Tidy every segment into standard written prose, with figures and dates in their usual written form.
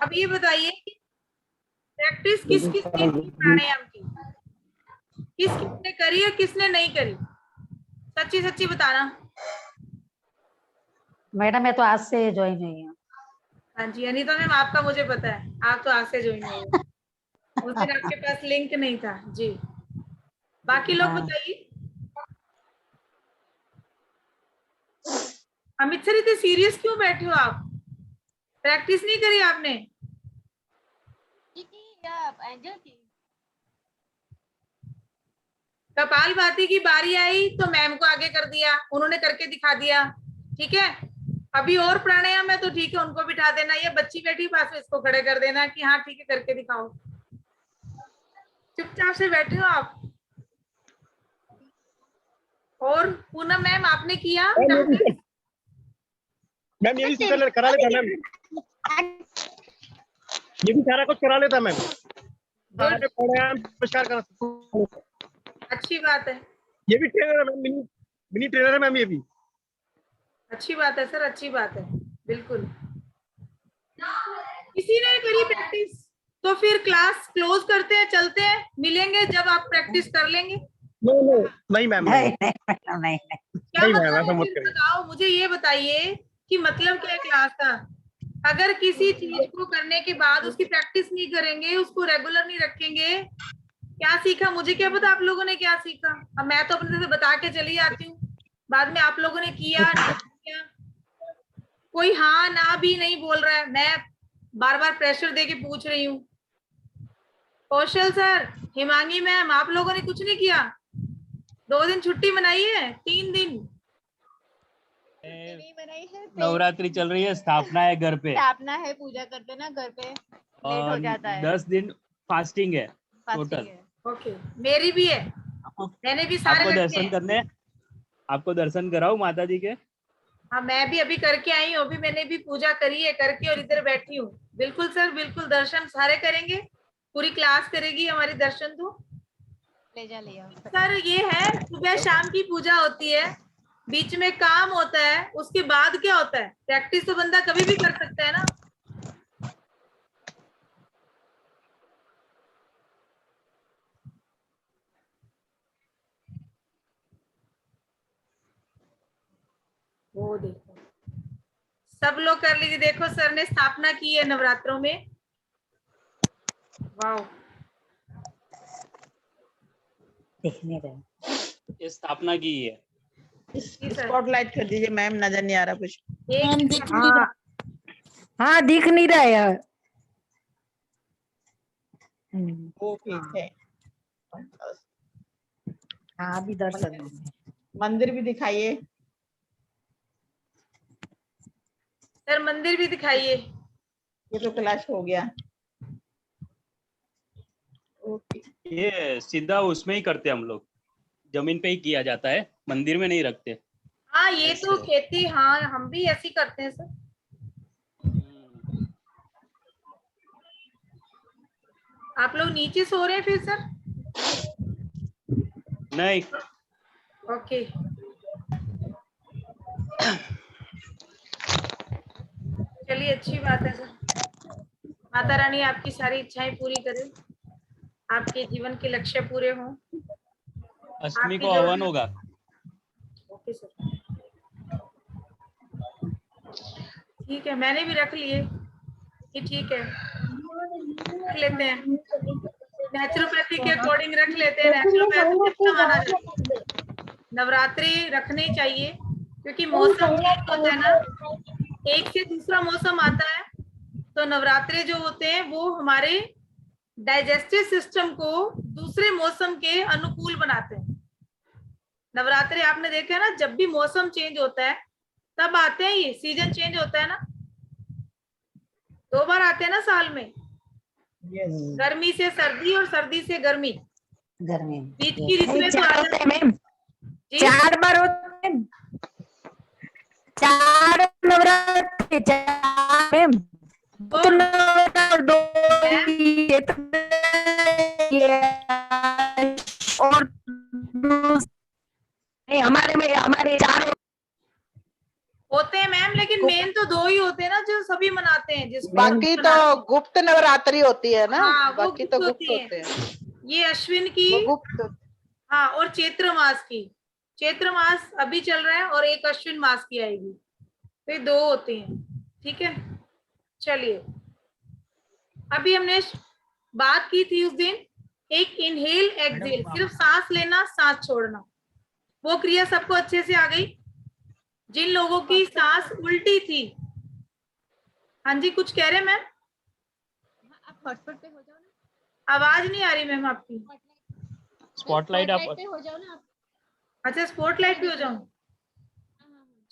अब ये बताइए कि प्रैक्टिस किस किस चीज की प्राणायाम की, किस किसने करी और किसने नहीं करी, सच्ची सच्ची बताना। मैडम मैं तो आज से ज्वाइन हुई हूँ। हाँ जी अनीता मैम, आपका मुझे पता है, आप तो आज से ज्वाइन हुए हो। उस दिन आपके पास लिंक नहीं था जी। बाकी लोग हाँ। बताइए। अमित सर इतने सीरियस क्यों बैठे हो आप, प्रैक्टिस नहीं करी आपने? कपाल भाती की बारी आई तो मैम को आगे कर दिया, उन्होंने करके दिखा दिया, ठीक है। अभी और प्राणायाम है तो ठीक है, उनको बिठा देना, ये बच्ची बैठी पास में इसको खड़े कर देना कि हाँ ठीक है करके दिखाओ। चुपचाप से बैठे हो आप। और पूनम मैम आपने किया प्रैक्टिस? मैम ये भी करा लेता मैम, ये भी सारा कुछ करा लेता मैम, सारे प्राणायाम नमस्कार करा। अच्छी बात है, ये भी ट्रेनर है मैम, मिनी ट्रेनर है मैम ये भी। अच्छी बात है सर, अच्छी बात है, बिल्कुल। किसी ने करी प्रैक्टिस तो फिर क्लास क्लोज करते हैं, चलते हैं, मिलेंगे जब आप प्रैक्टिस कर लेंगे। नहीं मैम नहीं नहीं नहीं। क्या मतलब है फिर बताओ मुझे, ये बताइए कि मतलब क्या है क्लास का। अगर किसी चीज को करने के बाद उसकी प्रैक्टिस नहीं करेंगे, उसको रेगुलर नहीं रखेंगे, क्या सीखा? मुझे क्या पता आप लोगों ने क्या सीखा। अब मैं तो अपने से बता के चली जाती हूँ, बाद में आप लोगों ने किया नहीं किया, कोई हाँ ना भी नहीं बोल रहा है, मैं बार बार प्रेशर दे के पूछ रही हूँ। कौशल सर, हिमांगी मैम, आप लोगों ने कुछ नहीं किया? 2 दिन छुट्टी मनाई है, 3 दिन नवरात्रि चल रही है, स्थापना है घर पे, स्थापना है, पूजा करते ना घर पे, लेट हो जाता है। 10 दिन फास्टिंग है टोटल। ओके, मेरी भी है, मैंने भी सारे आपको रखे दर्शन हैं। करने, आपको दर्शन कराओ माता जी के? हाँ मैं भी अभी करके आई हूँ, अभी मैंने भी पूजा करी है करके और इधर बैठी हूँ। बिल्कुल सर, बिल्कुल दर्शन सारे करेंगे, पूरी क्लास करेगी हमारी दर्शन। तो ले जा लिया सर ये है सुबह शाम की पूजा होती है, बीच में काम होता है, उसके बाद क्या होता है? प्रैक्टिस तो बंदा कभी भी कर सकता है ना। वो देखो सब लोग कर लीजिए, देखो सर ने स्थापना की है नवरात्रों में। वाह, दिखने रहे, ये स्थापना की है। स्पॉटलाइट कर दीजिए मैम, नजर नहीं आ रहा कुछ। हाँ हाँ दिख नहीं रहा है। वो ठीक है। हाँ अभी दर्शन मंदिर भी दिखाइए सर, मंदिर भी दिखाइए। ये तो क्लास हो गया। ये सीधा उसमें ही करते हम लोग, जमीन पे ही किया जाता है, मंदिर में नहीं रखते। हाँ ये तो खेती, हाँ हम भी ऐसे ही करते हैं सर। आप लोग नीचे सो रहे हैं फिर सर? नहीं। ओके, चलिए अच्छी बात है सर। माता रानी आपकी सारी इच्छाएं पूरी करे, आपके जीवन के लक्ष्य पूरे हों। अष्टमी को हवन होगा। ओके सर, ठीक है, मैंने भी रख लिए कि ठीक है, रख लेते हैं, नेचुरोपैथी के अकॉर्डिंग रख लेते हैं। नेचुरोपैथी कितना माना जाता है, नवरात्रि रखने चाहिए क्योंकि मौसम चेंज होता है ना, एक से दूसरा मौसम आता है, तो नवरात्रे जो होते हैं वो हमारे डाइजेस्टिव सिस्टम को दूसरे मौसम के अनुकूल बनाते हैं। नवरात्रे आपने देखा है ना, जब भी मौसम चेंज होता है तब आते हैं, ये सीजन चेंज होता है ना, 2 बार आते हैं ना साल में। गर्मी से सर्दी और सर्दी से गर्मी, गर्मी बीच की ऋतु में तो आ जाते हैं मैम, 4 बार होते हैं, 4 नवरात्रि, 4 मैम, 2 और हमारे 4 होते हैं मैम, लेकिन मेन तो 2 ही होते हैं ना जो सभी मनाते हैं, जिस बाकी तो गुप्त नवरात्रि होती है ना, हाँ, वो बाकी तो गुप्त गुप्त होती होते हैं, ये अश्विन की, वो गुप्त। हाँ, और चैत्र मास की, चैत्र मास अभी चल रहा है और एक अश्विन मास की आएगी, तो ये 2 होती हैं। ठीक है, चलिए अभी हमने बात की थी उस दिन, एक इनहेल एक्सहेल, सिर्फ सांस लेना सांस छोड़ना, वो क्रिया सबको अच्छे से आ गई? जिन लोगों की सांस उल्टी थी, हाँ जी कुछ कह रहे हैं मैम? आप हॉटस्पॉट पे हो जाओ ना, आवाज नहीं आ रही मैम आपकी। स्पॉटलाइट आप पे हो जाओ ना आप। अच्छा स्पॉटलाइट पे हो जाऊं?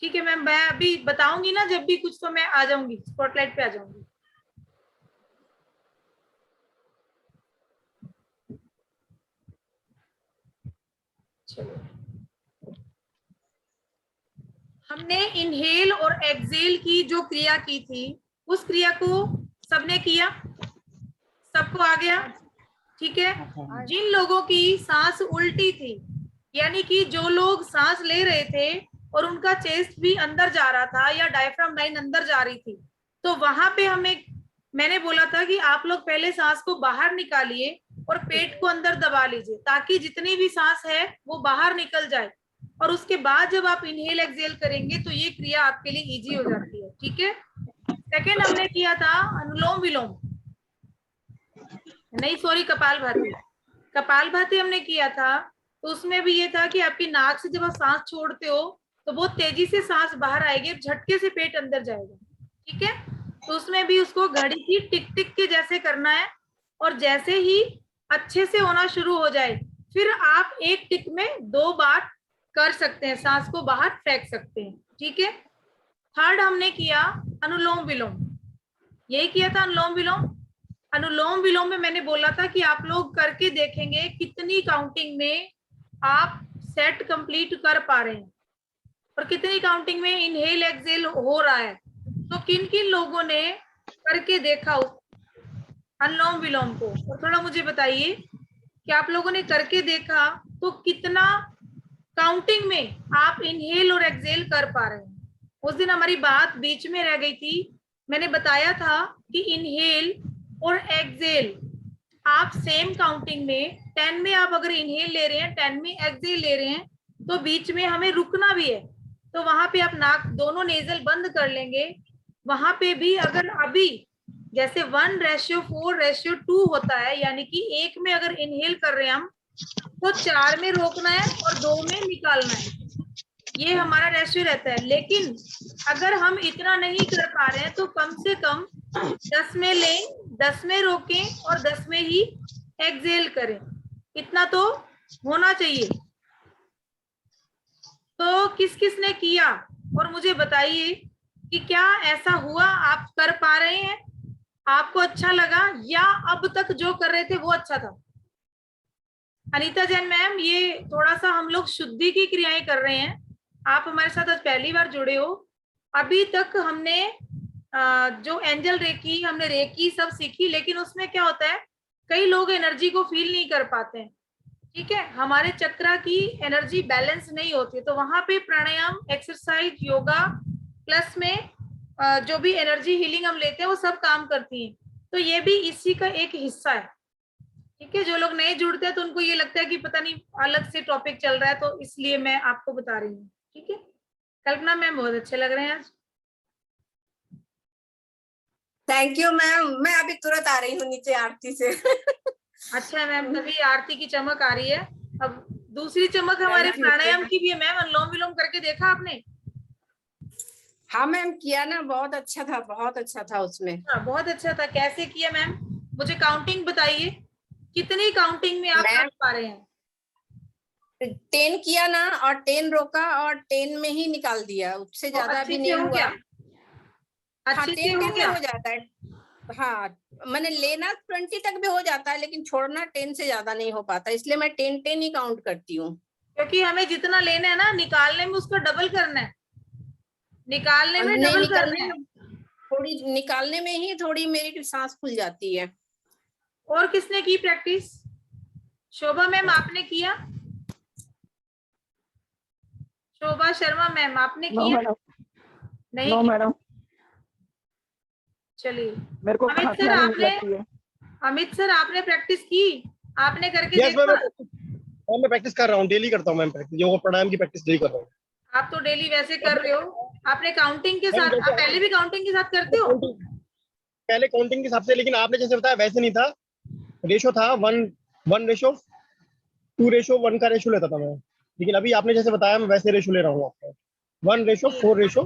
ठीक है मैम, मैं अभी बताऊंगी ना जब भी कुछ, तो मैं आ जाऊंगी, स्पॉटलाइट पे आ जाऊंगी। चलो, हमने इनहेल और एक्सहेल की जो क्रिया की थी, उस क्रिया को सबने किया, सबको आ गया? ठीक है, जिन लोगों की सांस उल्टी थी, यानी कि जो लोग सांस ले रहे थे और उनका चेस्ट भी अंदर जा रहा था या डायफ्राम लाइन अंदर जा रही थी, तो वहां पे मैंने बोला था कि आप लोग पहले सांस को बाहर निकालिए और पेट को अंदर दबा लीजिए, ताकि जितनी भी सांस है वो बाहर निकल जाए, और उसके बाद जब आप इनहेल एक्सहेल करेंगे तो ये क्रिया आपके लिए इजी हो जाती है। ठीक है, सेकेंड हमने किया था अनुलोम विलोम, नहीं सॉरी, कपालभाति हमने किया था, तो उसमें भी ये था कि आपकी नाक से जब आप सांस छोड़ते हो तो बहुत तेजी से सांस बाहर आएगी, झटके से पेट अंदर जाएगा। ठीक है, तो उसमें भी उसको घड़ी की टिक टिक के जैसे करना है, और जैसे ही अच्छे से होना शुरू हो जाए फिर आप एक टिक में 2 बार कर सकते हैं, सांस को बाहर फेंक सकते हैं। ठीक है, थर्ड हमने किया अनुलोम विलोम, यही किया था अनुलोम विलोम। अनुलोम विलोम में मैंने बोला था कि आप लोग करके देखेंगे कितनी काउंटिंग में आप सेट कंप्लीट कर पा रहे हैं और कितनी काउंटिंग में इनहेल एक्सहेल हो रहा है। तो किन किन लोगों ने करके देखा उस अनुलोम विलोम को, और थोड़ा मुझे बताइए कि आप लोगों ने करके देखा तो कितना काउंटिंग में आप इनहेल और एक्सहेल कर पा रहे हैं। उस दिन हमारी बात बीच में रह गई थी, मैंने बताया था कि इनहेल और एक्सहेल आप सेम काउंटिंग में 10 में आप अगर इनहेल ले रहे हैं, 10 में एक्सहेल ले रहे हैं, तो बीच में हमें रुकना भी है, तो वहां पे आप नाक दोनों नेजल बंद कर लेंगे। वहां पे भी अगर अभी जैसे 1:4:2 होता है, यानी कि 1 में अगर इनहेल कर रहे हैं हम, तो 4 में रोकना है और 2 में निकालना है, ये हमारा रेशियो रहता है। लेकिन अगर हम इतना नहीं कर पा रहे हैं तो कम से कम 10 में लें, 10 में रोकें और 10 में ही एक्सहेल करें, इतना तो होना चाहिए। तो किस किस ने किया और मुझे बताइए कि क्या ऐसा हुआ, आप कर पा रहे हैं, आपको अच्छा लगा, या अब तक जो कर रहे थे वो अच्छा था? अनीता जैन मैम, ये थोड़ा सा हम लोग शुद्धि की क्रियाएं कर रहे हैं, आप हमारे साथ आज पहली बार जुड़े हो। अभी तक हमने जो एंजल रेकी, हमने रेकी सब सीखी, लेकिन उसमें क्या होता है, कई लोग एनर्जी को फील नहीं कर पाते हैं। ठीक है, हमारे चक्रा की एनर्जी बैलेंस नहीं होती, तो वहां पे प्राणायाम, एक्सरसाइज, योगा प्लस में जो भी एनर्जी हीलिंग हम लेते हैं वो सब काम करती हैं, तो ये भी इसी का एक हिस्सा है। ठीक है, जो लोग नए जुड़ते हैं तो उनको ये लगता है कि पता नहीं अलग से टॉपिक चल रहा है, तो इसलिए मैं आपको बता रही हूँ। ठीक है, कल्पना मैम बहुत अच्छे लग रहे हैं आज। थैंक यू मैम, मैं अभी तुरंत आ रही हूँ नीचे आरती से। अच्छा मैम, तभी आरती की चमक आ रही है। अब दूसरी चमक हमारे प्राणायाम की भी है मैम, अनुलोम विलोम करके देखा आपने? हाँ मैम, किया ना, बहुत अच्छा था, बहुत अच्छा था उसमें। हाँ, बहुत अच्छा था। कैसे किया मैम, मुझे काउंटिंग बताइए, कितनी काउंटिंग में आप कर पा रहे हैं? 10 किया ना, और 10 रोका और 10 में ही निकाल दिया, उससे ज्यादा भी नहीं हुआ। हाँ, 10 में हो जाता है। हाँ, मैंने लेना 20 तक भी हो जाता है, लेकिन छोड़ना 10 से ज्यादा नहीं हो पाता, इसलिए मैं 10 ही काउंट करती हूँ। क्योंकि हमें जितना लेना है ना, निकालने में उसको डबल करना है, निकालने में डबल करना है। थोड़ी निकालने में ही थोड़ी मेरी सांस खुल जाती है। और किसने की प्रैक्टिस? शोभा मैम आपने किया? शोभा शर्मा मैम आपने किया? नहीं नो मैडम। चलिए मेरे को अमित खांसी सर आने आपने लगती है। अमित सर आपने प्रैक्टिस की, आपने करके यस मैम, देखा? मैं प्रैक्टिस कर रहा हूँ, डेली करता हूँ मैम प्रैक्टिस, योग प्राणायाम की प्रैक्टिस डेली कर रहा हूँ। आप तो डेली वैसे कर रहे हो, आपने काउंटिंग के मैम साथ, जैसे आप पहले भी काउंटिंग के साथ करते हो? पहले काउंटिंग के हिसाब से, लेकिन आपने जैसे बताया वैसे नहीं था। रेशो था 1:2:1 का रेशो लेता था मैं, लेकिन अभी आपने जैसे बताया मैं वैसे रेशो ले रहा हूँ आपका, 1:4:2 रेशो।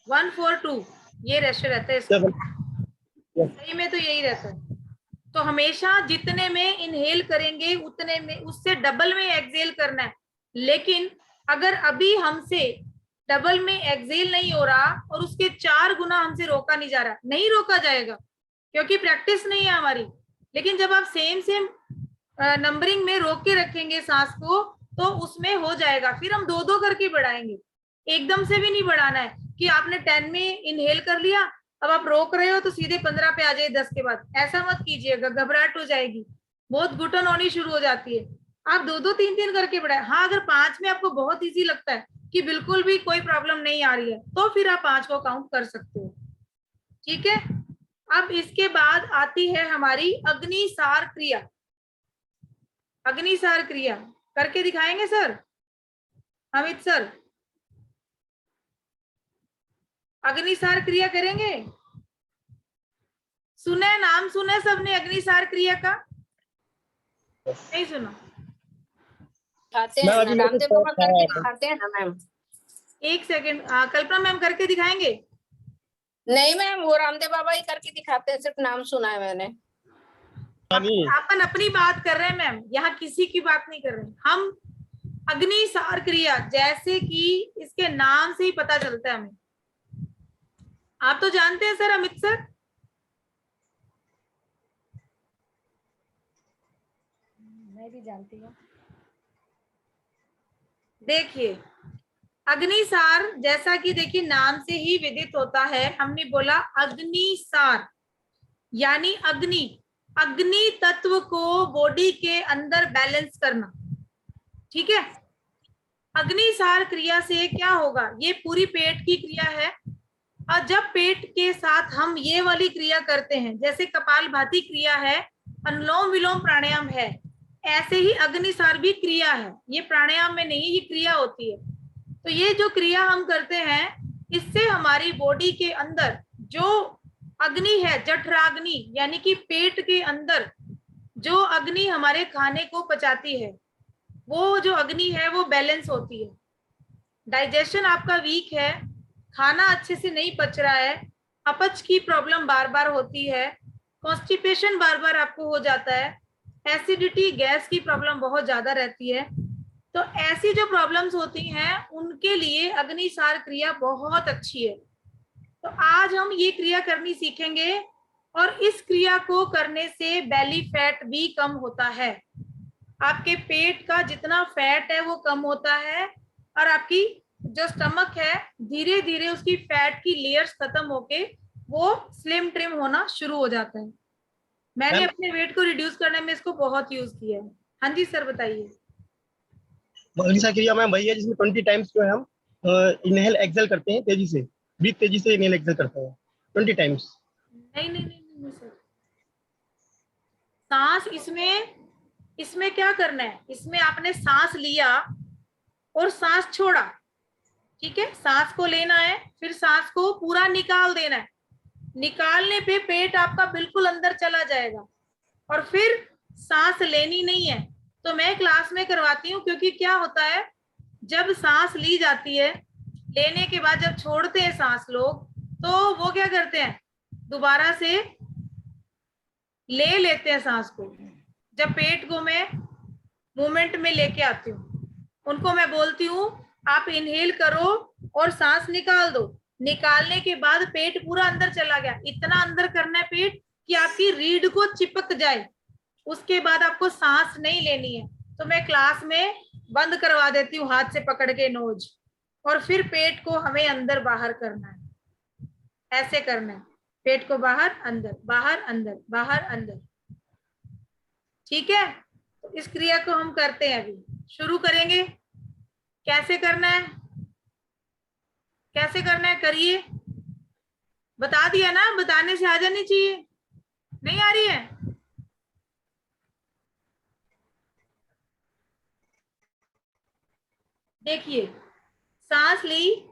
1:4:2 ये रेशो रहता है इसका। सही में तो यही रहता है। तो हमेशा जितने में इनहेल करेंगे उतने में, उससे डबल में एक्सहेल करना है। लेकिन अगर अभी हमसे डबल में एक्सहेल नहीं हो रहा और उसके 4 गुना हमसे रोका नहीं जा रहा, नहीं रोका जाएगा क्योंकि प्रैक्टिस नहीं है हमारी। लेकिन जब आप सेम नंबरिंग में रोक के रखेंगे सांस को तो उसमें हो जाएगा। फिर हम 2-2 करके बढ़ाएंगे, एकदम से भी नहीं बढ़ाना है कि आपने 10 में इनहेल कर लिया, अब आप रोक रहे हो तो सीधे 15 पे आ जाए 10 के बाद। ऐसा मत कीजिएगा, घबराहट हो जाएगी, बहुत घुटन होनी शुरू हो जाती है। आप 2-2 3-3 करके बढ़ाए। हाँ, अगर 5 में आपको बहुत इजी लगता है कि बिल्कुल भी कोई प्रॉब्लम नहीं आ रही है तो फिर आप 5 को काउंट कर सकते हो। ठीक है, अब इसके बाद आती है हमारी अग्निसार क्रिया। अग्निसार क्रिया करके दिखाएंगे सर, अमित सर? अग्निसार क्रिया करेंगे? सुने, नाम सुना सबने अग्निसार क्रिया का? नहीं सुना? दिखाते हैं ना, रामदेव बाबा करके दिखाते हैं ना मैम। एक सेकेंड, कल्पना मैम करके दिखाएंगे? नहीं मैम, वो रामदेव बाबा ही करके दिखाते हैं, सिर्फ नाम सुना है मैंने। अपन अपनी बात कर रहे हैं मैम, यहाँ किसी की बात नहीं कर रहे हैं हम। अग्निसार क्रिया जैसे कि इसके नाम से ही पता चलता है हमें। आप तो जानते हैं सर, अमित सर? मैं भी जानती हूँ। देखिए अग्निसार जैसा कि देखिए नाम से ही विदित होता है, हमने बोला अग्निसार यानी अग्नि, अग्नि तत्व को बॉडी के अंदर बैलेंस करना। ठीक है, अग्निसार क्रिया से क्या होगा, ये पूरी पेट की क्रिया है। और जब पेट के साथ हम ये वाली क्रिया करते हैं, जैसे कपालभाति क्रिया है, अनुलोम विलोम प्राणायाम है, ऐसे ही अग्निसार भी क्रिया है। ये प्राणायाम में नहीं, ये क्रिया होती है। तो ये जो क्रिया हम करते हैं, इससे हमारी बॉडी के अंदर जो अग्नि है, जठराग्नि यानी कि पेट के अंदर जो अग्नि हमारे खाने को पचाती है, वो जो अग्नि है वो बैलेंस होती है। डाइजेशन आपका वीक है, खाना अच्छे से नहीं पच रहा है, अपच की प्रॉब्लम बार बार होती है, कॉन्स्टिपेशन बार बार आपको हो जाता है, एसिडिटी गैस की प्रॉब्लम बहुत ज्यादा रहती है, तो ऐसी जो प्रॉब्लम्स होती हैं उनके लिए अग्निसार क्रिया बहुत अच्छी है। तो आज हम ये क्रिया करनी सीखेंगे और इस क्रिया को करने से बेली फैट भी कम होता है। आपके पेट का जितना फैट है वो कम होता है और आपकी जो स्टमक है धीरे धीरे उसकी फैट की लेयर्स खत्म होके वो स्लिम ट्रिम होना शुरू हो जाता है। मैंने अपने वेट को रिड्यूस करने में इसको बहुत यूज किया है। हाँ जी सर बताइए। अग्निसार क्रिया मैम वही है जिसमें 20 टाइम्स जो है हम इनहेल एक्सेल करते हैं, तेजी से, ब्रीथ तेजी से इनहेल एक्सेल करते हैं 20 टाइम्स। नहीं सर, सांस इसमें क्या करना है, इसमें आपने सांस लिया और सांस छोड़ा। ठीक है, सांस को लेना है, फिर सांस को पूरा निकाल देना है। निकालने पे पेट आपका बिल्कुल अंदर चला जाएगा और फिर सांस लेनी नहीं है। तो मैं क्लास में करवाती हूँ, क्योंकि क्या होता है जब सांस ली जाती है, लेने के बाद जब छोड़ते हैं सांस लोग, तो वो क्या करते हैं दोबारा से ले लेते हैं सांस को। जब पेट को मैं मूवमेंट में लेके आती हूँ, उनको मैं बोलती हूँ आप इनहेल करो और सांस निकाल दो। निकालने के बाद पेट पूरा अंदर चला गया, इतना अंदर करना है पेट कि आपकी रीढ़ को चिपक जाए। उसके बाद आपको सांस नहीं लेनी है। तो मैं क्लास में बंद करवा देती हूँ हाथ से पकड़ के नोज, और फिर पेट को हमें अंदर बाहर करना है, ऐसे करना है, पेट को बाहर अंदर बाहर अंदर बाहर अंदर। ठीक है, तो इस क्रिया को हम करते हैं, अभी शुरू करेंगे। कैसे करना है, कैसे करना है, करिए। बता दिया ना, बताने से आ जानी चाहिए। नहीं आ रही है? देखिए, सांस ली,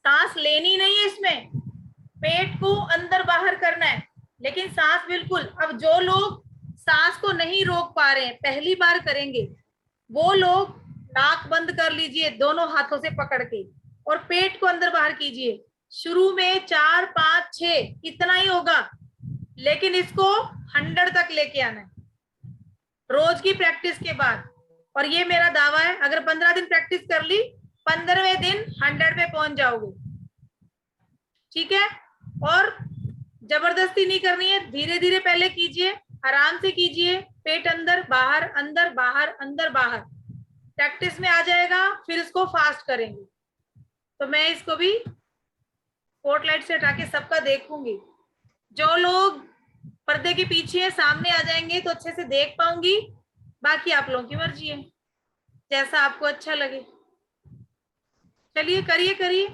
सांस लेनी नहीं है इसमें, पेट को अंदर बाहर करना है, लेकिन सांस बिल्कुल। अब जो लोग सांस को नहीं रोक पा रहे हैं, पहली बार करेंगे, वो लोग नाक बंद कर लीजिए दोनों हाथों से पकड़ के और पेट को अंदर बाहर कीजिए। शुरू में 4, 5, 6 इतना ही होगा, लेकिन इसको 100 तक लेके आना है रोज की प्रैक्टिस के बाद। और ये मेरा दावा है, अगर 15 दिन प्रैक्टिस कर ली, 15वें दिन 100 पे पहुंच जाओगे। ठीक है? और जबरदस्ती नहीं करनी है, धीरे धीरे पहले कीजिए, आराम से कीजिए, पेट अंदर बाहर, अंदर बाहर, अंदर बाहर। प्रैक्टिस में आ जाएगा, फिर इसको फास्ट करेंगे। तो मैं इसको भी स्पॉटलाइट से हटा के सबका देखूंगी। जो लोग पर्दे के पीछे है, सामने आ जाएंगे तो अच्छे से देख पाऊंगी। बाकी आप लोगों की मर्जी है, जैसा आपको अच्छा लगे। चलिए करिए करिए,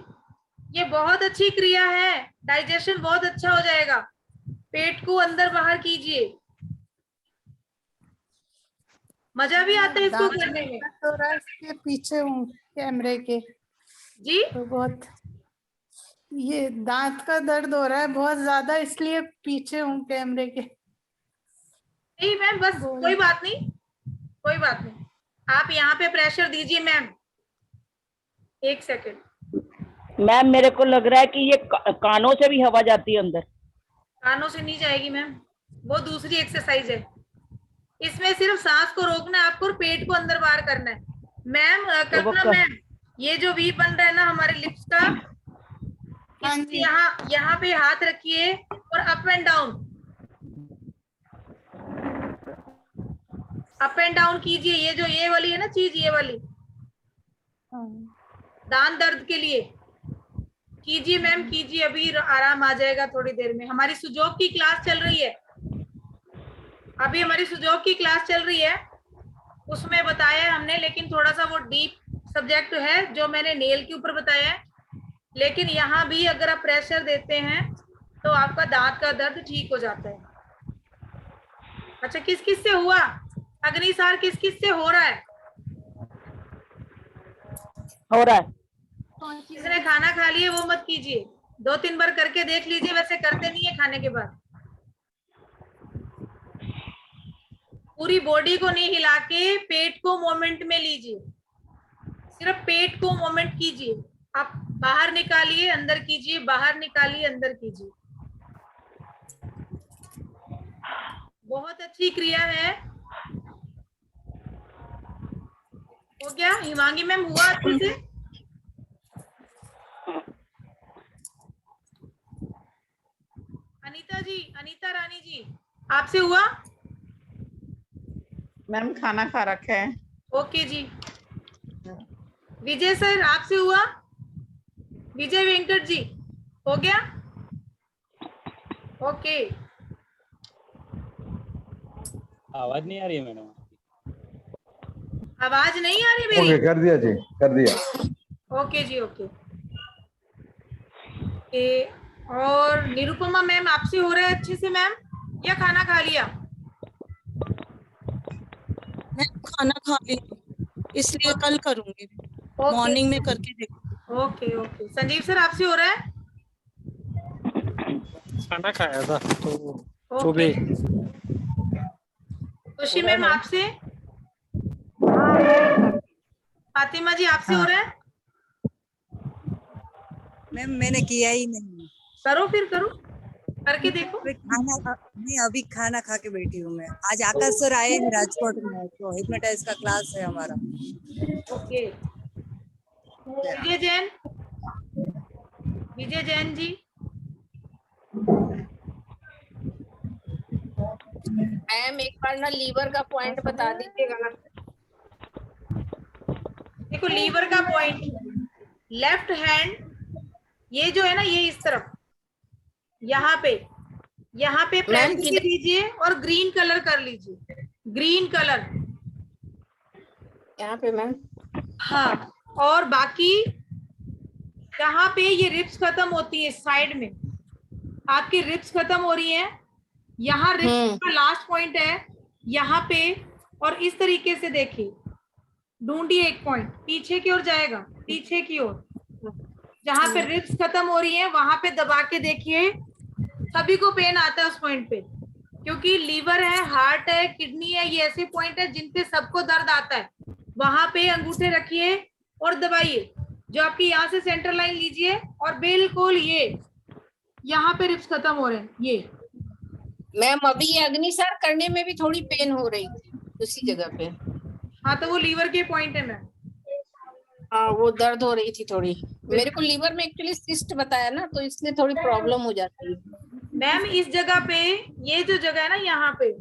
ये बहुत अच्छी क्रिया है, डाइजेशन बहुत अच्छा हो जाएगा। पेट को अंदर बाहर कीजिए, मजा भी आता है इसको करने में। तो इसके पीछे हूँ कैमरे के जी, तो बहुत ये दांत का दर्द हो रहा है बहुत ज्यादा, इसलिए पीछे हूँ कैमरे के। नहीं मैम, बस कोई बात नहीं, कोई बात नहीं। आप यहाँ पे प्रेशर दीजिए मैम। एक सेकंड मैम मेरे को लग रहा है कि ये कानों से भी हवा जाती है अंदर। कानों से नहीं जाएगी मैम, वो दूसरी एक्सरसाइज है। इसमें सिर्फ सांस को रोकना है आपको और पेट को अंदर बाहर करना है। मैम कल्पना मैम, ये जो वी बन रहा है ना हमारे लिप्स का, यहाँ पे हाथ रखिए और up and down, up and down कीजिए। ये जो ये वाली है ना चीज, ये वाली दांत दर्द के लिए कीजिए मैम, कीजिए, अभी आराम आ जाएगा थोड़ी देर में। हमारी सुजोग की क्लास चल रही है, अभी हमारी सुजोग की क्लास चल रही है, उसमें बताया है हमने, लेकिन थोड़ा सा वो डीप सब्जेक्ट है जो मैंने नेल के ऊपर बताया है। लेकिन यहाँ भी अगर आप प्रेशर देते हैं तो आपका दांत का दर्द ठीक हो जाता है। अच्छा, किस किस से हुआ अग्निसार, किस किस से हो रहा है? हो रहा है। जिसने खाना खा लिया वो मत कीजिए, 2-3 बार करके देख लीजिए, वैसे करते नहीं है खाने के बाद। पूरी बॉडी को नहीं हिला के पेट को मोमेंट में लीजिए, सिर्फ पेट को मोमेंट कीजिए। आप बाहर निकालिए अंदर कीजिए, बाहर निकालिए अंदर कीजिए। बहुत अच्छी क्रिया है। हो गया? हिमांगी मैम हुआ अच्छे से? अनीता जी, अनीता रानी जी, आपसे हुआ? मैम खाना खा रखा है। ओके जी। विजय सर आपसे हुआ? विजय वेंकट जी हो गया? ओके। आवाज नहीं आ रही है मैडम? आवाज नहीं आ रही मेरी? ओके कर दिया जी, कर दिया। ओके जी, ओके। और निरुपमा मैम आपसे हो रहा है अच्छे से मैम, या खाना खा लिया? मैं खाना खा ली, इसलिए कल करूंगी, मॉर्निंग में करके देख। Okay okay. संजीव सर आपसे हो रहा है? खाना खाया था तो ओके। खुशी मैम आपसे? फातिमा जी आपसे हो रहा है? मैम मैंने किया ही नहीं। करो, फिर करो, करके देखो। खाना नहीं, अभी खाना खा के बैठी हूँ मैं। आज आकाश सर आए हैं राजकोट में, तो हिप्नोटाइज का क्लास है हमारा। ओके। विजय जैन, विजय जैन जी। मैम एक बार ना लीवर का पॉइंट बता दीजिएगा। देखो लीवर का पॉइंट, लेफ्ट हैंड, ये जो है ना, ये इस तरफ, यहाँ पे यहाँ पे प्रेस कर लीजिए और ग्रीन कलर कर लीजिए, ग्रीन कलर यहाँ पे मैम। हाँ, और बाकी यहाँ पे ये रिप्स खत्म होती है साइड में, आपकी रिप्स खत्म हो रही है, यहाँ रिप्स का लास्ट पॉइंट है यहाँ पे, और इस तरीके से देखिए, ढूंढिए एक पॉइंट, पीछे की ओर जाएगा, पीछे की ओर, जहाँ पे रिप्स खत्म हो रही है वहां पे दबा के देखिए। सभी को पेन आता है उस पॉइंट पे, क्योंकि लीवर है, हार्ट है, किडनी है, ये ऐसे पॉइंट है जिन पे सबको दर्द आता है। वहां पे अंगूठे रखिए और दबाइए, जो आपकी यहाँ से सेंटर लाइन लीजिए और बिल्कुल ये यहाँ पे रिप्स खत्म हो रहे हैं ये। मैम अभी ये अग्निसार करने में भी थोड़ी पेन हो रही थी उसी जगह पे। हाँ, तो वो लीवर के पॉइंट है मैम। हाँ, वो दर्द हो रही थी थोड़ी। मेरे को लीवर में एक्चुअली सिस्ट बताया ना, तो इसलिए थोड़ी प्रॉब्लम हो जाती है मैम। इस जगह पे, ये जो जगह है ना यहाँ पे,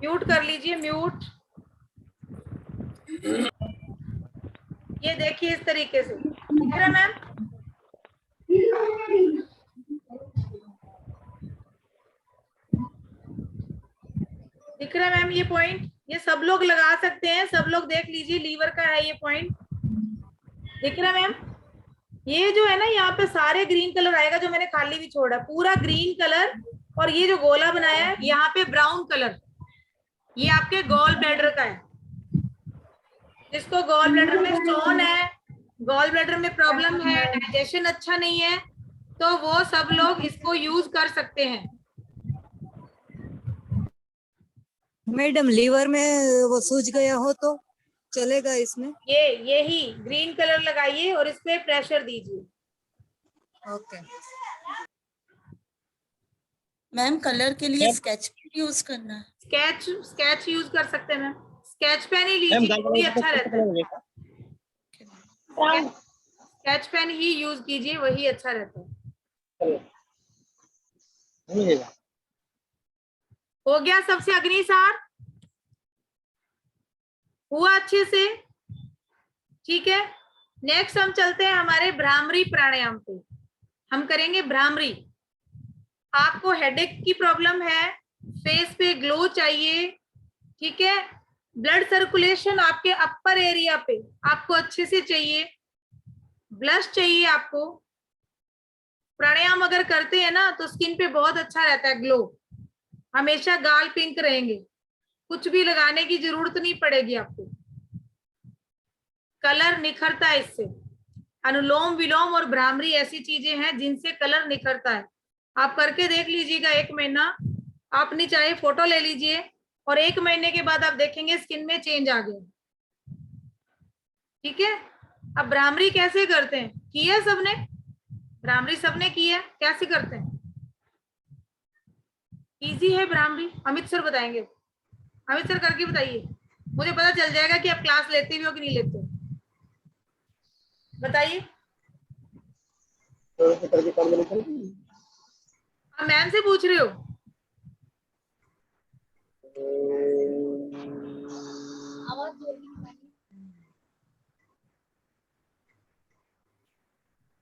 म्यूट कर लीजिए, म्यूट। ये देखिए इस तरीके से, ठीक है मैम। दिख रहा है मैम ये पॉइंट? ये सब लोग लगा सकते हैं, सब लोग देख लीजिए, लीवर का है ये पॉइंट, दिख रहा है मैम? ये जो है ना यहाँ पे सारे ग्रीन कलर आएगा, जो मैंने खाली भी छोड़ा, पूरा ग्रीन कलर, और ये जो गोला बनाया है यहाँ पे ब्राउन कलर, ये आपके गॉल ब्लैडर का है। जिसको गॉल ब्लैडर में स्टोन है, गॉल ब्लैडर में प्रॉब्लम है, डाइजेशन अच्छा नहीं है, तो वो सब लोग इसको यूज कर सकते हैं। मैडम लीवर में वो सूज गया हो तो चलेगा इसमें? यही ग्रीन कलर लगाइए और इस पे प्रेशर दीजिए। ओके मैम, कलर के लिए स्केच पेन यूज करना है? स्केच यूज कर सकते हैं मैम, स्केच पेन ही लीजिए, वही अच्छा रहता है। स्केच पेन ही यूज कीजिए, वही अच्छा रहता है। हो गया सबसे अग्निसार? हुआ अच्छे से? ठीक है, नेक्स्ट हम चलते हैं हमारे भ्रामरी प्राणायाम पे। हम करेंगे भ्रामरी। आपको हेडेक की प्रॉब्लम है, फेस पे ग्लो चाहिए, ठीक है, ब्लड सर्कुलेशन आपके अपर एरिया पे आपको अच्छे से चाहिए, ब्लश चाहिए आपको। प्राणायाम अगर करते हैं ना तो स्किन पे बहुत अच्छा रहता है ग्लो, हमेशा गाल पिंक रहेंगे, कुछ भी लगाने की जरूरत नहीं पड़ेगी आपको, कलर निखरता है इससे। अनुलोम विलोम और भ्रामरी ऐसी चीजें हैं जिनसे कलर निखरता है। आप करके देख लीजिएगा, 1 महीना आपने चाहे फोटो ले लीजिए, और 1 महीने के बाद आप देखेंगे स्किन में चेंज आ गया। ठीक है, अब भ्रामरी कैसे करते हैं? की है सबने भ्रामरी? सबने की है? कैसे करते हैं? इजी है भ्रामरी, अमित सर बताएंगे। अमित सर करके बताइए, मुझे पता चल जाएगा कि आप क्लास लेते भी हो कि नहीं लेते। बताइए। आप मैम से पूछ रहे हो?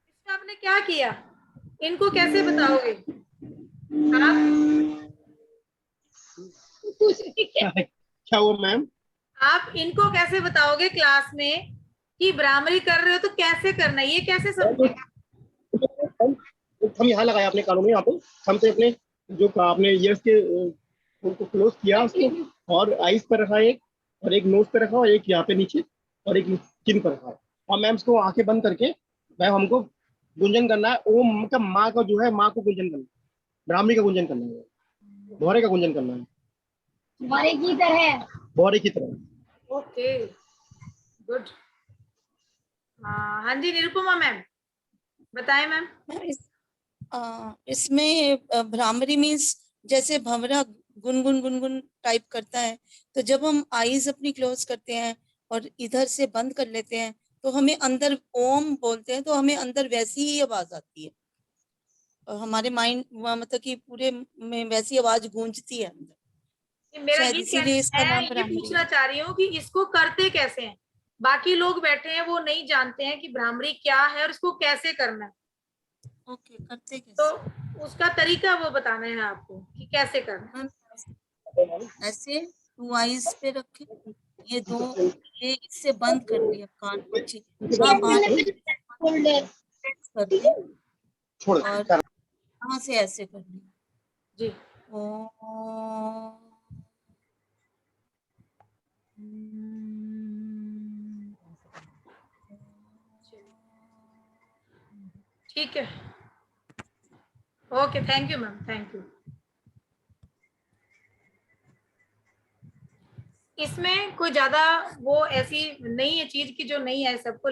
इसमें आपने क्या किया? इनको कैसे बताओगे आप? क्या हुआ मैम? आप इनको कैसे बताओगे क्लास में कि भ्रामरी कर रहे हो तो कैसे करना है? ये कैसे समझेगा? हम यहाँ लगाया अपने कानों में, यहाँ पे हम पे अपने जो आपने ईयर्स के उनको क्लोज किया उसको, और आईज पर रखा एक, और एक नोज पे रखा, और एक यहाँ पे नीचे, और एक चिन पर रखा। और मैम इसको आंखें बंद करके मैम हमको गुंजन करना है। ओम का माँ का जो है, माँ को गुंजन करना है, भ्रामरी का गुंजन करना है, भौरे का गुंजन करना है, भौरे की तरह। भौरे की तरह। Okay, good. हाँ जी, निरुपमा मैम बताएं मैम। इसमें भ्रामरी मीन्स जैसे भंवरा गुनगुन गुनगुन टाइप करता है, तो जब हम आईज अपनी क्लोज करते हैं और इधर से बंद कर लेते हैं तो हमें अंदर ओम बोलते हैं, तो हमें अंदर वैसी ही आवाज आती है, और हमारे माइंड मतलब कि पूरे में वैसी आवाज गूंजती है अंदर। मेरा शायद इसीलिए इसका नाम ये भ्रामरी पूछना चाह रही हूँ कि इसको करते कैसे हैं? बाकी लोग बैठे हैं वो नहीं जानते हैं कि भ्रामरी क्या है और इसको कैसे करना है। ओके, करते कैसे? तो उसका तरीका वो बताना है आपको कि कैसे करना है। ऐसे 2 आईज पे रखे, ये 2, ये इससे बंद कर लिया कान को अच्छी, हाँ बाहर कर दी और यहाँ से ऐसे कर लिया जी। ठीक है, okay, thank you ma'am, thank you. इसमें कोई ज्यादा वो ऐसी नहीं है चीज की जो नहीं है सबको,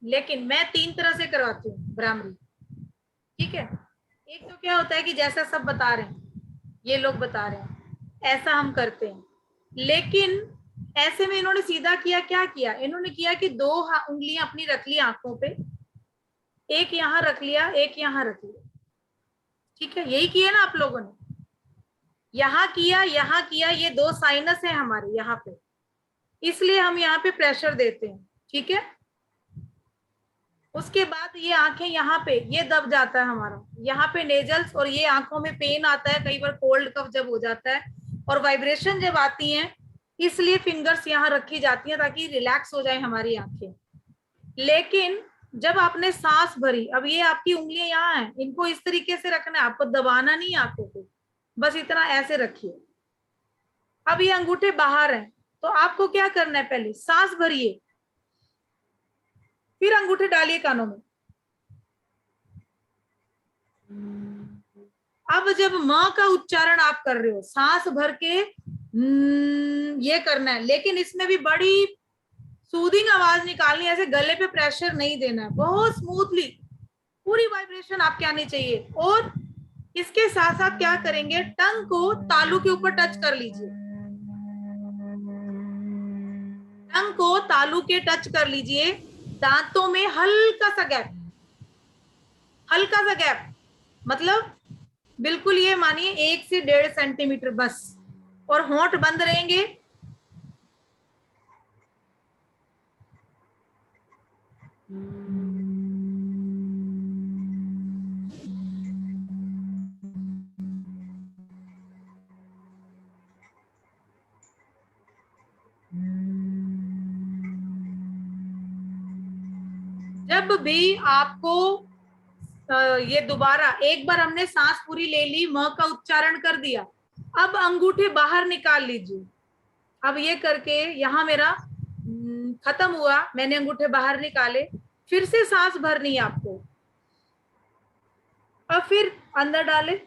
लेकिन मैं 3 तरह से करवाती हूँ भ्रामरी, ठीक है। एक तो क्या होता है कि जैसा सब बता रहे हैं, ये लोग बता रहे हैं ऐसा हम करते हैं, लेकिन ऐसे में इन्होंने सीधा किया, क्या किया इन्होंने किया कि 2 उंगलियां अपनी रख ली आंखों पे, एक यहाँ रख लिया, एक यहाँ रख लिया, ठीक है। यही किया ना आप लोगों ने, यहाँ किया, यहाँ किया, ये 2 साइनस है हमारे यहाँ पे, इसलिए हम यहाँ पे प्रेशर देते हैं, ठीक है। उसके बाद ये आंखें यहाँ पे ये दब जाता है हमारा, यहाँ पे नेजल्स, और ये आंखों में पेन आता है, कई बार कोल्ड कफ जब हो जाता है और वाइब्रेशन जब आती है, इसलिए फिंगर्स यहाँ रखी जाती हैं ताकि रिलैक्स हो जाए हमारी आंखें। लेकिन जब आपने सांस भरी, अब ये आपकी उंगलियां यहाँ हैं, इनको इस तरीके से रखना है, आपको दबाना नहीं आंखों को, बस इतना ऐसे रखिए। अब ये अंगूठे बाहर हैं, तो आपको क्या करना है, पहले सांस भरिए, फिर अंगूठे डालिए कानों में। अब जब म का उच्चारण आप कर रहे हो, सांस भर के ये करना है, लेकिन इसमें भी बड़ी सूदिंग आवाज निकालनी है, ऐसे गले पे प्रेशर नहीं देना है, बहुत स्मूथली पूरी वाइब्रेशन आपके आनी चाहिए। और इसके साथ साथ क्या करेंगे, टंग को तालू के ऊपर टच कर लीजिए, टंग को तालू के टच कर लीजिए, दांतों में हल्का सा गैप, हल्का सा गैप, मतलब बिल्कुल ये मानिए 1 से 1.5 सेंटीमीटर बस, और होंठ बंद रहेंगे। जब भी आपको ये दोबारा एक बार हमने सांस पूरी ले ली, म का उच्चारण कर दिया, अब अंगूठे बाहर निकाल लीजिए। अब ये करके यहाँ मेरा खत्म हुआ, मैंने अंगूठे बाहर निकाले, फिर से सांस भरनी है आपको, और फिर अंदर डाले।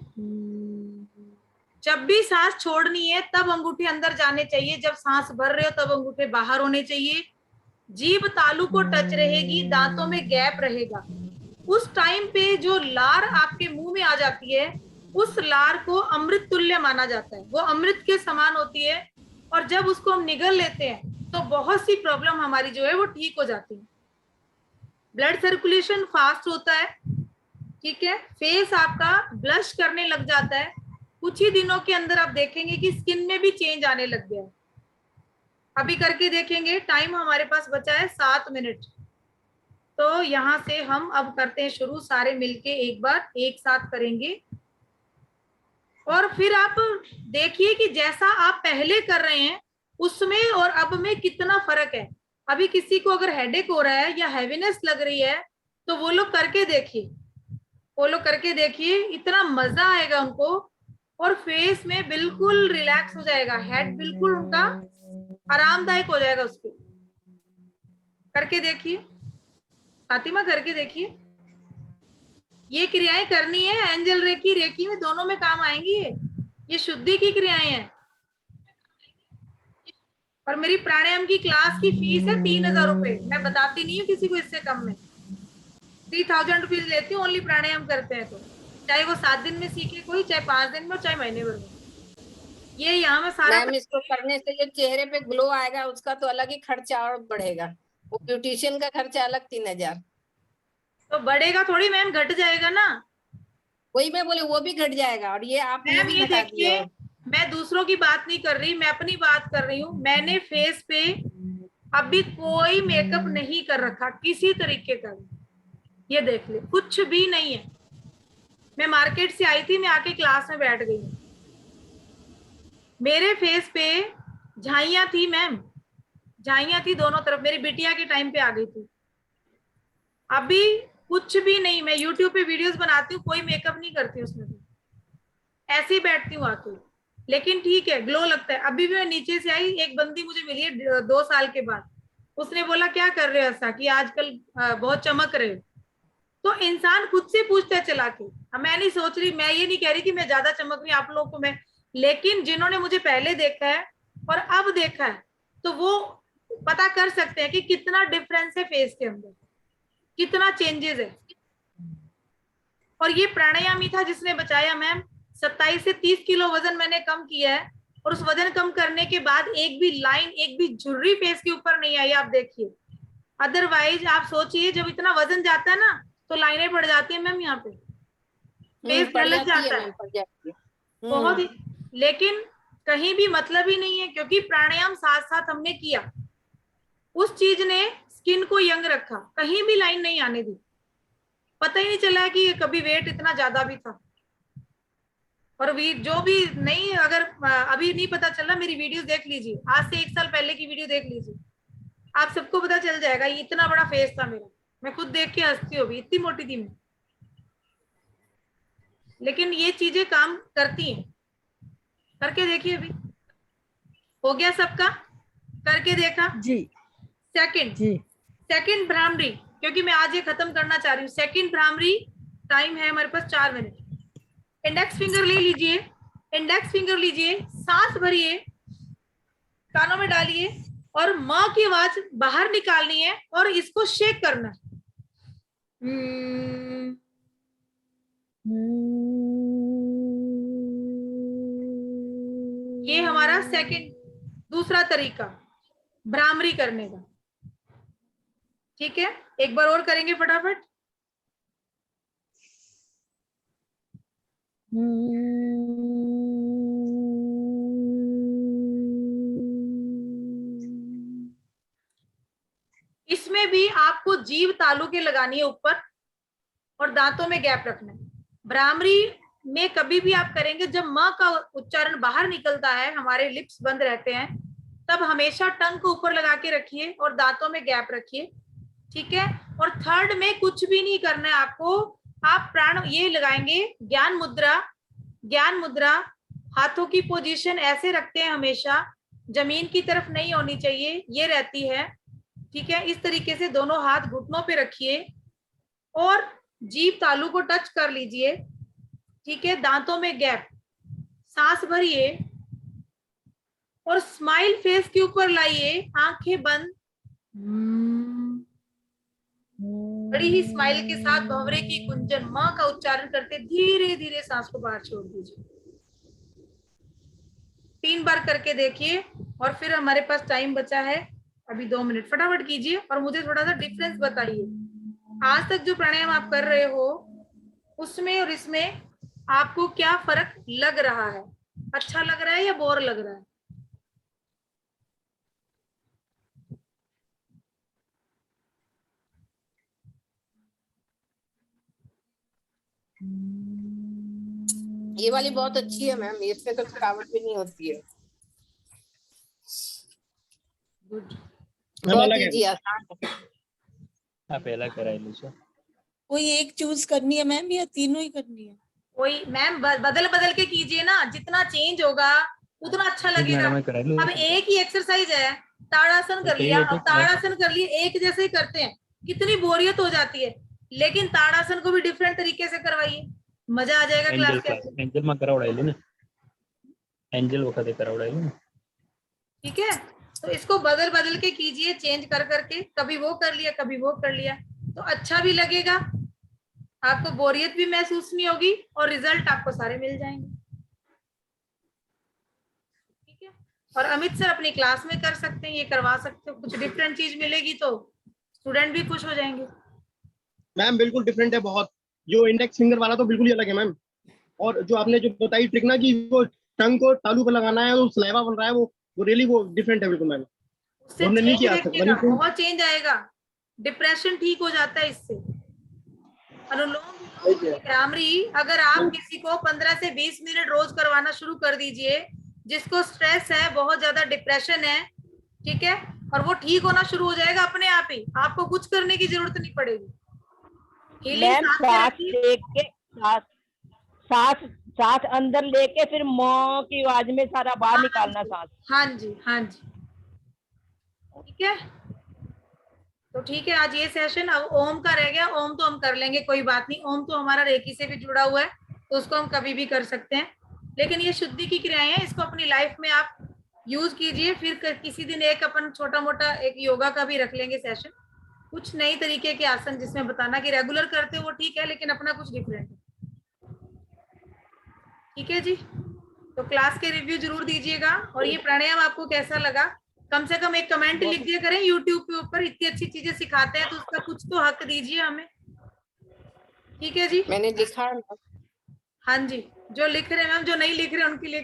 जब भी सांस छोड़नी है तब अंगूठे अंदर जाने चाहिए, जब सांस भर रहे हो तब अंगूठे बाहर होने चाहिए। जीभ तालू को टच रहेगी, दांतों में गैप रहेगा। उस टाइम पे जो लार आपके मुंह में आ जाती है, उस लार को अमृत तुल्य माना जाता है, वो अमृत के समान होती है, और जब उसको हम निगल लेते हैं तो बहुत सी प्रॉब्लम हमारी जो है वो ठीक हो जाती है। ब्लड सर्कुलेशन फास्ट होता है, ठीक है, फेस आपका ब्लश करने लग जाता है, कुछ ही दिनों के अंदर आप देखेंगे कि स्किन में भी चेंज आने लग गया है। अभी करके देखेंगे, टाइम हमारे पास बचा है 7 मिनट, तो यहाँ से हम अब करते हैं शुरू, सारे मिलके एक बार एक साथ करेंगे, और फिर आप देखिए कि जैसा आप पहले कर रहे हैं उसमें और अब में कितना फर्क है। अभी किसी को अगर हेडेक हो रहा है या हैवीनेस लग रही है तो वो लोग करके देखिए, वो लोग करके देखिए, इतना मजा आएगा उनको, और फेस में बिल्कुल रिलैक्स हो जाएगा, हेड बिल्कुल उनका आरामदायक हो जाएगा। उसको करके देखिए, फातिमा करके देखिए, ये क्रियाएं करनी है, एंजल रेकी रेकी में दोनों में काम आएंगी। ये शुद्धि की क्रियाएं हैं, और मेरी प्राणायाम की क्लास की फीस है 3000 रुपए, मैं बताती नहीं हूँ किसी को इससे कम में, 3000 रुपीज लेती हूँ ओनली प्राणायाम करते हैं तो, चाहे वो 7 दिन में सीखे कोई, चाहे 5 दिन में, चाहे महीने भर में। ये यहाँ में सारा इसको करने से जो चेहरे पे ग्लो आएगा उसका तो अलग ही खर्चा और बढ़ेगा, वो ब्यूटिशियन का खर्चा अलग 3000। तो बढ़ेगा थोड़ी मैम, घट जाएगा ना, वही मैं बोले वो भी घट जाएगा। और ये आप मैम ये देखिए, मैं दूसरों की बात नहीं कर रही, मैं अपनी बात कर रही हूँ। मैंने फेस पे अभी कोई मेकअप नहीं कर रखा किसी तरीके का, ये देख ले, कुछ भी नहीं है। मैं मार्केट से आई थी, मैं आके क्लास में बैठ गई, मेरे फेस पे झाइयां थी मैम, झाइयां थी दोनों तरफ, मेरी बिटिया के टाइम पे आ गई थी। अभी कुछ भी नहीं, मैं यूट्यूब पे वीडियोस बनाती हूँ, कोई मेकअप नहीं करती उसमें भी, ऐसे ही बैठती हूँ आके, लेकिन ठीक है, ग्लो लगता है। अभी भी मैं नीचे से आई, एक बंदी मुझे मिली है 2 साल के बाद, उसने बोला क्या कर रहे हो ऐसा कि आजकल बहुत चमक रहे हो। तो इंसान खुद से पूछता है चला के। मैं नहीं सोच रही, मैं ये नहीं कह रही कि मैं ज्यादा चमक रही आप लोगों को मैं, लेकिन जिन्होंने मुझे पहले देखा है और अब देखा है तो वो पता कर सकते हैं कि कितना डिफरेंस है फेस के अंदर, कितना चेंजेस है। और ये प्राणायाम ही था जिसने बचाया मैम। 27 से 30 किलो वजन मैंने कम किया है, और उस वजन कम करने के बाद एक भी लाइन, एक भी झुर्री फेस के ऊपर नहीं आई, आप देखिए। अदरवाइज आप सोचिए, जब इतना वजन जाता है ना तो लाइनें पड़ जाती है मैम, यहाँ पे फेस ढल जाता है बहुत ही। लेकिन कहीं भी मतलब ही नहीं है, क्योंकि प्राणायाम साथ साथ हमने किया, उस चीज ने स्किन को यंग रखा, कहीं भी लाइन नहीं आने दी, पता ही नहीं चला कि कभी वेट इतना ज्यादा भी था। और जो भी नहीं, अगर अभी नहीं पता चला, मेरी वीडियो देख लीजिए, आज से 1 साल पहले की वीडियो देख लीजिए, आप सबको पता चल जाएगा। ये इतना बड़ा फेस था मेरा, मैं खुद देख के हंसती हूँ, इतनी मोटी थी मैं। लेकिन ये चीजें काम करती हैं, करके देखिए। अभी हो गया सबका, करके देखा जी। सेकंड भ्रामरी, क्योंकि मैं आज ये खत्म करना चाह रही हूँ। सेकंड भ्रामरी, टाइम है हमारे पास 4 मिनट। इंडेक्स फिंगर ले लीजिए, इंडेक्स फिंगर लीजिए, सांस भरिए, कानों में डालिए और माँ की आवाज बाहर निकालनी है और इसको शेक करना है। ये हमारा दूसरा तरीका भ्रामरी करने का। ठीक है, एक बार और करेंगे फटाफट। इसमें भी आपको जीभ तालू के लगानी है ऊपर और दांतों में गैप रखना है। भ्रामरी में कभी भी आप करेंगे जब म का उच्चारण बाहर निकलता है, हमारे लिप्स बंद रहते हैं, तब हमेशा टंग को ऊपर लगा के रखिए और दांतों में गैप रखिए। ठीक है, और थर्ड में कुछ भी नहीं करना है आपको, आप प्राण ये लगाएंगे ज्ञान मुद्रा। ज्ञान मुद्रा, हाथों की पोजीशन ऐसे रखते हैं हमेशा, जमीन की तरफ नहीं होनी चाहिए, ये रहती है। ठीक है, इस तरीके से दोनों हाथ घुटनों पे रखिए और जीभ तालू को टच कर लीजिए। ठीक है, दांतों में गैप, सांस भरिए और स्माइल फेस के ऊपर लाइए, आंखें बंद, बड़ी ही स्माइल के साथ भंवरे की कुंजन मां का उच्चारण करते धीरे धीरे सांस को बाहर छोड़ दीजिए। 3 बार करके देखिए और फिर हमारे पास टाइम बचा है अभी 2 मिनट, फटाफट कीजिए और मुझे थोड़ा सा डिफरेंस बताइए। आज तक जो प्राणायाम आप कर रहे हो उसमें और इसमें आपको क्या फर्क लग रहा है? अच्छा लग रहा है या बोर लग रहा है? ये वाली बहुत अच्छी है मैम, इसमें तो थकावट भी नहीं होती है। गुड, बहुत इजी आसान है। आप पहला कराई लीजिए। कोई एक चूज करनी है मैम या तीनों ही करनी है? कोई मैम बदल बदल के कीजिए ना, जितना चेंज होगा उतना अच्छा लगेगा। अब एक ही एक्सरसाइज है, ताड़ासन कर लिया, अब ताड़ासन कर लिए, एक जैसे ही करते हैं, कितनी बोरियत हो जाती है। लेकिन ताड़ासन को भी डिफरेंट तरीके से करवाइए, मजा आ जाएगा क्लास के अंदर। एंजल में करावड़ाइले ना, एंजल वखते करावड़ाइले ना। ठीक है, तो इसको बदल बदल के कीजिए, चेंज कर करके, कभी वो कर लिया कभी वो कर लिया, तो अच्छा भी लगेगा, आपको बोरियत भी महसूस नहीं होगी और रिजल्ट आपको सारे मिल जाएंगे। ठीक है, और अमित सर अपनी क्लास में कर सकते हैं, ये करवा सकते हो, कुछ डिफरेंट चीज मिलेगी तो स्टूडेंट भी खुश हो जाएंगे। मैम बिल्कुल डिफरेंट है बहुत, जो इंडेक्स फिंगर वाला तो बिल्कुल ही अलग है मैम। और जो आपने जो बताई ट्रिक ना कि वो टंग को तालू पर लगाना है, वो सलाइवा बन रहा है, वो रियली वो डिफरेंट है बिल्कुल मैम। उससे हमने नहीं चेंज किया आज तक, देखिएगा, वही बहुत चेंज आएगा। डिप्रेशन ठीक हो जाता है इससे। अनुलोम विलोम भ्रामरी अगर आप किसी को 15 से 20 मिनट रोज करवाना शुरू कर दीजिए, जिसको स्ट्रेस है, बहुत ज्यादा डिप्रेशन है, ठीक है, और वो ठीक होना शुरू हो जाएगा अपने आप ही, आपको कुछ करने की जरूरत नहीं पड़ेगी। मैम सांस लेके सांस सांस अंदर लेके फिर मौ की आवाज में सारा बाहर निकालना सांस। हाँ जी, हाँ जी, ठीक है। तो ठीक है, आज ये सेशन। अब ओम का रह गया, ओम तो हम कर लेंगे, कोई बात नहीं। ओम तो हमारा रेकी से भी जुड़ा हुआ है, तो उसको हम कभी भी कर सकते हैं। लेकिन ये शुद्धि की क्रियाएं हैं, इसको अपनी लाइफ में आप यूज कीजिए। फिर किसी दिन एक अपन छोटा मोटा एक योगा का भी रख लेंगे सेशन, कुछ नई तरीके के आसन जिसमें बताना कि रेगुलर करते हो वो ठीक है, लेकिन अपना कुछ डिफरेंट है। ठीक है जी, तो क्लास के रिव्यू जरूर दीजिएगा। और ये प्राणायाम आपको कैसा लगा, कम से कम एक कमेंट लिख दिया करें। यूट्यूब के ऊपर इतनी अच्छी चीजें सिखाते हैं तो उसका कुछ तो हक दीजिए हमें। ठीक है जी, मैंने लिखा। हाँ जी, जो लिख रहे हैं मैम, जो नहीं लिख रहे हैं उनके लिए